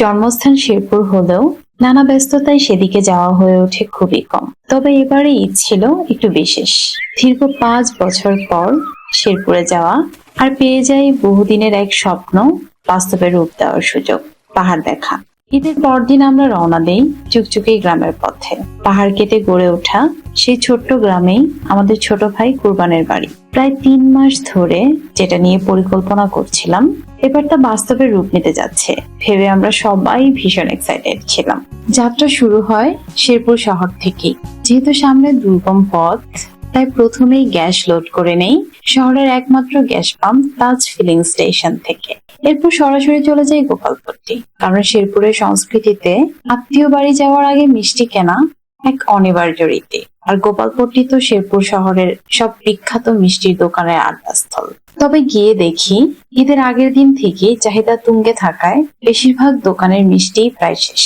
জন্মস্থান শেরপুর হলেও নানা ব্যস্ততায় সেদিকে যাওয়া হয়ে ওঠে খুবই কম। তবে এবারে ঈদ ছিল একটু বিশেষ। দীর্ঘ 5 বছর পর শেরপুরে যাওয়া আর পেয়ে যাই বহুদিনের এক স্বপ্ন বাস্তবে রূপ দেওয়ার সুযোগ, পাহাড় দেখা। ঈদের পরদিন আমরা রওনা দেই চুকচুকে গ্রামের পথে। পাহাড় কেটে গড়ে ওঠা সেই ছোট্ট গ্রামেই আমাদের ছোট ভাই কুরবানের বাড়ি। প্রায় 3 মাস ধরে যেটা নিয়ে পরিকল্পনা করছিলাম, এবার তা বাস্তবে রূপ নিতে যাচ্ছে ভেবে আমরা সবাই ভীষণ এক্সাইটেড ছিলাম। যাত্রা শুরু হয় শেরপুর শহর থেকেই। যেহেতু সামনে দুর্গম পথ, তাই প্রথমেই গ্যাস লোড করে নেই শহরের একমাত্র গ্যাস পাম্প তাজ ফিলিং স্টেশন থেকে। এরপর সরাসরি চলে যাই গোপালপট্টি, কারণ শেরপুরের সংস্কৃতিতে আত্মীয় বাড়ি যাওয়ার আগে মিষ্টি কেনা এক অনিবার্য রীতি। আর গোপালপট্টি তো শেরপুর শহরের সব বিখ্যাত মিষ্টির দোকানের আড্ডাস্থল। তবে গিয়ে দেখি ঈদের আগের দিন থেকে চাহিদা তুঙ্গে থাকায় বেশিরভাগ দোকানের মিষ্টি প্রায় শেষ।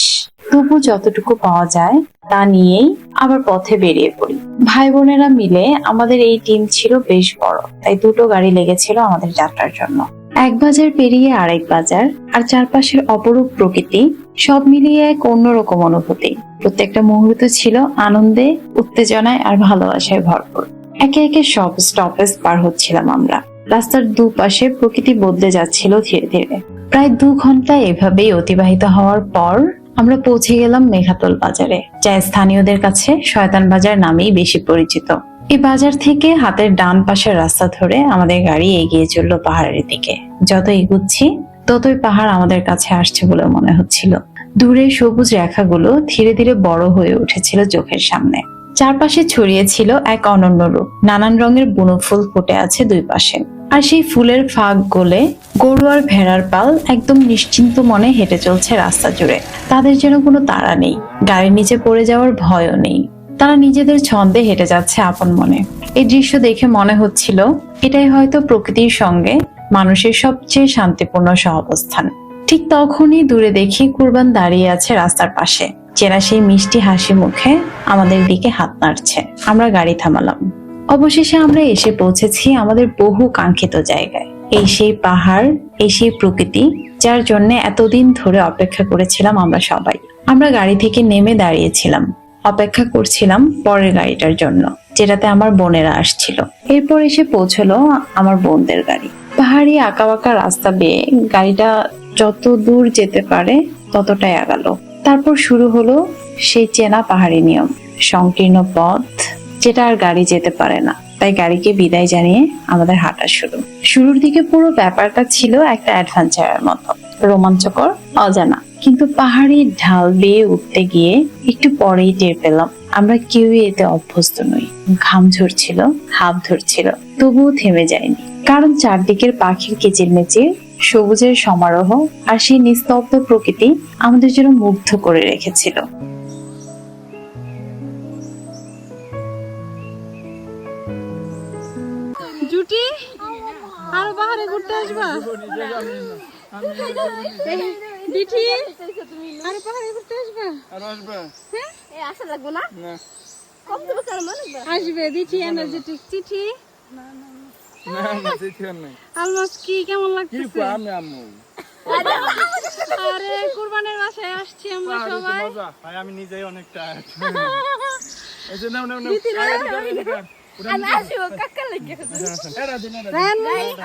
তবু যতটুকু পাওয়া যায় তা নিয়েই আবার পথে বেরিয়ে পড়ি। ভাই বোনেরা মিলে আমাদের এই টিম ছিল বেশ বড়, তাই 2টো গাড়ি লেগেছিল আমাদের যাত্রার জন্য। এক বাজার পেরিয়ে আরেক বাজার, আর চারপাশের অপরূপ প্রকৃতি, সব মিলিয়ে এক অন্যরকম অনুভূতি। প্রত্যেকটা মুহূর্ত ছিল আনন্দে, উত্তেজনায় আর ভালোবাসায় ভরপুর। একে একে সব স্টপেজ পার হচ্ছিলাম আমরা। রাস্তার দুপাশে প্রকৃতি বদলে যাচ্ছিল ধীরে ধীরে। প্রায় 2 ঘন্টা এভাবেই অতিবাহিত হওয়ার পর আমরা পৌঁছে গেলাম মেঘাতল বাজারে, যা স্থানীয়দের কাছে শয়তান বাজার নামেই বেশি পরিচিত। এই বাজার থেকে হাতের ডান পাশের রাস্তা ধরে আমাদের গাড়ি এগিয়ে চললো পাহাড়ের দিকে। যত এগুচ্ছি ততই পাহাড় আমাদের কাছে আসছে বলে মনে হচ্ছিল। দূরে সবুজ রেখাগুলো ধীরে ধীরে বড় হয়ে উঠেছিল চোখের সামনে। চারপাশে ছড়িয়ে ছিল এক অনন্য রূপ। নানান রঙের বুনো ফুল ফুটে আছে দুই পাশে, আর সেই ফুলের ফাঁক গলে গরু আর ভেড়ার পাল একদম নিশ্চিন্ত মনে হেঁটে চলছে রাস্তা জুড়ে। তাদের যেন কোনো তাড়া নেই, গাড়ির নিচে পড়ে যাওয়ার ভয়ও নেই। তারা নিজেদের ছন্দে হেঁটে যাচ্ছে আপন মনে। এই দৃশ্য দেখে মনে হচ্ছিল এটাই হয়তো প্রকৃতির সঙ্গে মানুষের সবচেয়ে শান্তিপূর্ণ সহাবস্থান। ঠিক তখনই দূরে দেখি কুরবান দাঁড়িয়ে আছে রাস্তার পাশে। চেনা সেই মিষ্টি হাসি মুখে আমাদের দিকে হাত নাড়ছে। আমরা গাড়ি থামালাম। অবশেষে আমরা এসে পৌঁছেছি আমাদের বহু কাঙ্ক্ষিত জায়গায়। এই সেই পাহাড়, এই সেই প্রকৃতি, যার জন্য এতদিন ধরে অপেক্ষা করেছিলাম আমরা সবাই। আমরা গাড়ি থেকে নেমে দাঁড়িয়েছিলাম, অপেক্ষা করছিলাম পরের গাড়িটার জন্য, যেটাতে আমার বোনেরা আসছিল। এরপর এসে পৌঁছলো আমার বোনদের গাড়ি। পাহাড়ি আঁকাবাঁকা রাস্তা বেয়ে গাড়িটা যত দূর যেতে পারে ততটাই আগালো। তারপর শুরু হলো সেই চেনা পাহাড়ি নিয়ম, সংকীর্ণ পথ যেটা আর গাড়ি যেতে পারে না। তাই গাড়িকে বিদায় জানিয়ে আমাদের হাঁটা শুরু। শুরুর দিকে পুরো ব্যাপারটা ছিল একটা অ্যাডভেঞ্চারের মতো, রোমাঞ্চকর, অজানা। কিন্তু পাহাড়ি ঢাল বেয়ে উঠতে গিয়ে একটু পরেই টের পেলাম আমরা কেউই এতে অভ্যস্ত নই। ঘাম ঝরছিল, হাঁপ ধরছিল, তবুও থেমে যায়নি। কারণ চারদিকের পাখির কিচিরমিচির, সবুজের সমারোহ আর সেই নিস্তব্ধ প্রকৃতি আমাদের জন্য মুগ্ধ করে রেখেছিল। জুটি আর পাহাড়ে ঘুরতে আসবা? দিঠি আর পাহাড়ে ঘুরতে আসবা? হ্যাঁ, আসা লাগবে না, কম দেবো কারণ আসবে। দিঠি এনার্জেটিক চিঠি আলমাস কি কেমন লাগতেছে? আরে কুরবানের বাসায় আসছি আমরা সবাই। আমি নিজেই অনেক টায়ার্ড।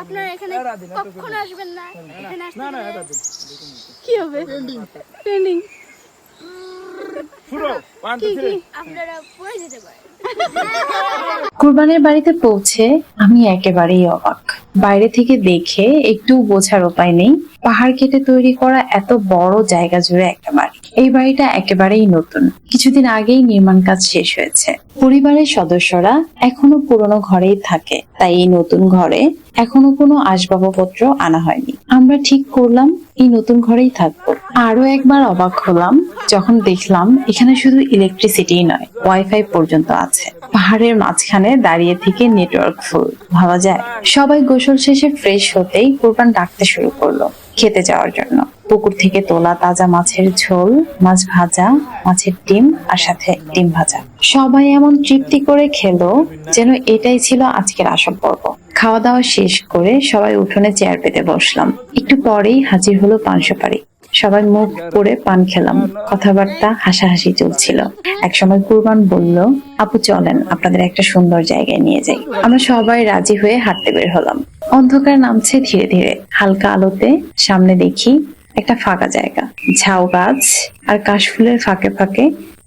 আপনারা এখানে কখনো আসবেন না, কি হবে? ট্রেন্ডিং আপনারা পড়ে যেতে পারেন। কুরবানের বাড়িতে পৌঁছে আমি একেবারেই অবাক। বাইরে থেকে দেখে একটু বোঝার উপায় নেই পাহাড় কেটে তৈরি করা এত বড় জায়গা জুড়ে একটা বাড়ি। এই বাড়িটা একেবারেই নতুন, কিছুদিন আগেই নির্মাণ কাজ শেষ হয়েছে। পরিবারের সদস্যরা এখনো পুরনো ঘরেই থাকে, তাই এই নতুন ঘরে এখনো কোনো আসবাবপত্র আনা হয়নি। আমরা ঠিক করলাম এই নতুন ঘরেই থাকবো। আরো একবার অবাক হলাম যখন দেখলাম এখানে শুধু ইলেকট্রিসিটি নয়, ওয়াইফাই পর্যন্ত আছে। পাহাড়ের মাঝখানে দাঁড়িয়ে থেকে নেটওয়ার্ক ফুল, ভাবা যায়। সবাই গোসল শেষে ফ্রেশ হতেই কুরবান ডাকতে শুরু করলো খেতে যাওয়ার জন্য। পুকুর থেকে তোলা তাজা মাছের ঝোল, মাছ ভাজা, মাছের ডিম আর সাথে ডিম ভাজা। সবাই এমন তৃপ্তি করে খেলো যেন এটাই ছিল আজকের আসল পর্ব। খাওয়া দাওয়া শেষ করে সবাই উঠোনে চেয়ার পেতে বসলাম। একটু পরেই হাজির হলো পান সুপারি। সবাই মুখ পুড়ে পান খেলাম, কথাবার্তা হাসাহাসি চলছিল। একসময় কুরবান বলল, আপু চলেন আপনাদের একটা সুন্দর জায়গায় নিয়ে যাই। আমরা সবাই রাজি হয়ে হাঁটতে বের হলাম। অন্ধকার নামছে ধীরে ধীরে, হালকা আলোতে সামনে দেখি একটা ফাঁকা জায়গা, ঝাউ গাছ আর কাশফুলের ফাঁকে ফাঁকে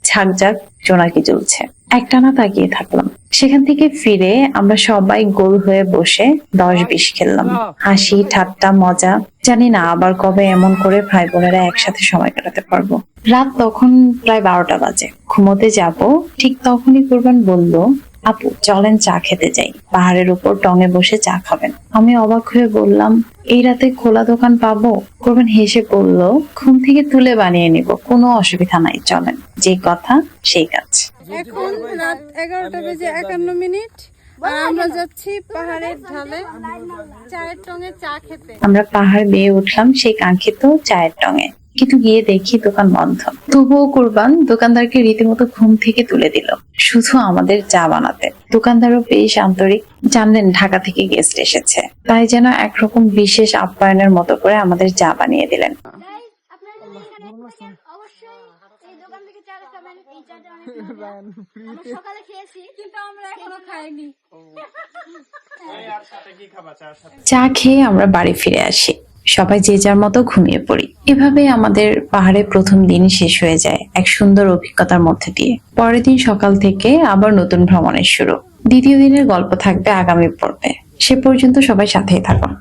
ঝাঁকঝাঁক জোনাকি জ্বলছে। একটানা তাকিয়ে থাকলাম। সেখান থেকে ফিরে আমরা সবাই গোল হয়ে বসে 10-20 খেললাম, হাসি ঠাট্টা মজা। জানি না আবার কবে এমন করে ভাই বোনেরা একসাথে সময় কাটাতে পারবো। রাত তখন প্রায় 12টা বাজে, ঘুমোতে যাব। ঠিক তখনই কুরবান বলল, আপু চলেন চা খেতে যাই, পাহাড়ের উপর টঙে বসে চা খাবেন। আমি অবাক হয়ে বললাম, এই রাতে খোলা দোকান পাবো? কুরবান হেসে বলল, ঘুম থেকে তুলে বানিয়ে নিব, কোনো অসুবিধা নাই, চলেন। যে কথা সেই কাজ। এখন রাত 11:51 আর আমরা যাচ্ছি পাহাড়ের ঢালে চায়ের টঙে চা খেতে। আমরা পাহাড় বেয়ে উঠলাম সেই কাঙ্ক্ষিত চায়ের টঙে, কিন্তু গিয়ে দেখি দোকান বন্ধ। তবুও কুরবান দোকানদারকে রীতিমতো ঘুম থেকে তুলে দিল শুধু আমাদের চা বানাতে। দোকানদারও বেশ আন্তরিক, জানলেন ঢাকা থেকে গেস্ট এসেছে, তাই যেন একরকম বিশেষ আপ্যায়নের মতো করে আমাদের চা বানিয়ে দিলেন। সকালে খেয়েছি কিন্তু আমরা এখনো খাইনি। চা খেয়ে আমরা বাড়ি ফিরে আসি, সবাই যে যার মতো ঘুমিয়ে পড়ি। এভাবে আমাদের পাহাড়ে প্রথম দিন শেষ হয়ে যায় এক সুন্দর অভিজ্ঞতার মধ্যে দিয়ে। পরের দিন সকাল থেকে আবার নতুন ভ্রমণের শুরু। দ্বিতীয় দিনের গল্প থাকবে আগামী পর্বে। সে পর্যন্ত সবাই সাথেই থাকুন।